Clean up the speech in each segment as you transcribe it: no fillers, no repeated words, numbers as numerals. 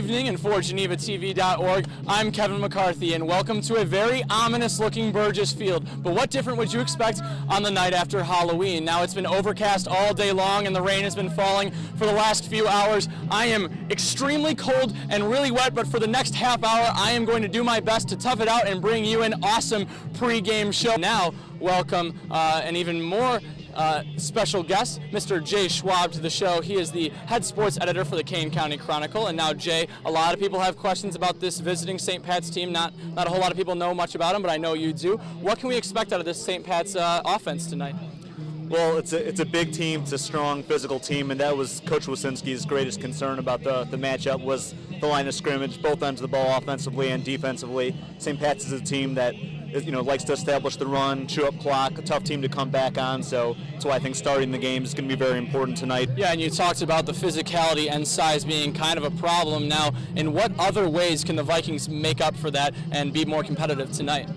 evening, and for GenevaTV.org, I'm Kevin McCarthy, and welcome to a very ominous-looking Burgess Field. But what different would you expect on the night after Halloween? Now, it's been overcast all day long, and the rain has been falling for the last few hours. I am extremely cold and really wet, but for the next half hour, I am going to do my best to tough it out and bring you an awesome pregame show. Now, welcome an even more special guest, Mr. Jay Schwab, to the show. He is the head sports editor for the Kane County Chronicle. And now, Jay, a lot of people have questions about this visiting St. Pat's team. Not a whole lot of people know much about them, but I know you do. What can we expect out of this St. Pat's offense tonight? Well, it's a big team, it's a strong physical team, and that was Coach Wasinski's greatest concern about the matchup was the line of scrimmage, both ends of the ball, offensively and defensively. St. Pat's is a team that likes to establish the run, chew up clock, a tough team to come back on, so that's why I think starting the game is going to be very important tonight. Yeah, and you talked about the physicality and size being kind of a problem. Now, in what other ways can the Vikings make up for that and be more competitive tonight?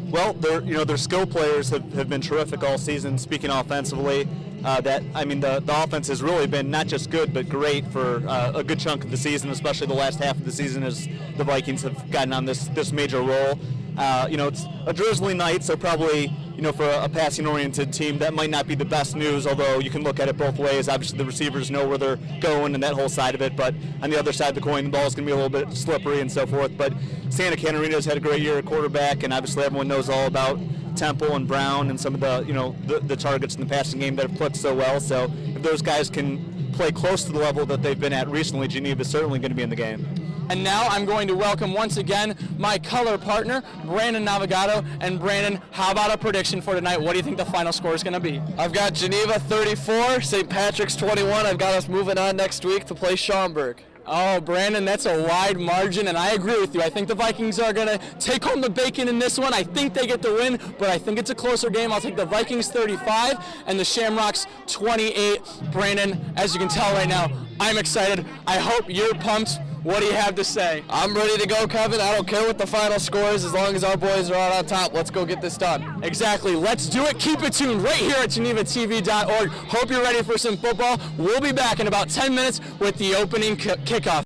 Well, their skill players have been terrific all season. Speaking offensively, the offense has really been not just good but great for a good chunk of the season, especially the last half of the season as the Vikings have gotten on this major roll. It's a drizzly night, so probably for a passing-oriented team that might not be the best news. Although you can look at it both ways. Obviously, the receivers know where they're going and that whole side of it. But on the other side of the coin, the ball is going to be a little bit slippery and so forth. But Santa Catarina's had a great year at quarterback, and obviously everyone knows all about Temple and Brown and some of the targets in the passing game that have clicked so well. So if those guys can play close to the level that they've been at recently, Geneva is certainly going to be in the game. And now I'm going to welcome once again my color partner, Brandon Navigato. And Brandon, how about a prediction for tonight? What do you think the final score is going to be? I've got Geneva 34, St. Patrick's 21. I've got us moving on next week to play Schaumburg. Oh, Brandon, that's a wide margin, and I agree with you. I think the Vikings are going to take home the bacon in this one. I think they get the win, but I think it's a closer game. I'll take the Vikings 35 and the Shamrocks 28. Brandon, as you can tell right now, I'm excited. I hope you're pumped. What do you have to say? I'm ready to go, Kevin. I don't care what the final score is as long as our boys are out on top. Let's go get this done. Exactly. Let's do it. Keep it tuned right here at GenevaTV.org. Hope you're ready for some football. We'll be back in about 10 minutes with the opening kickoff.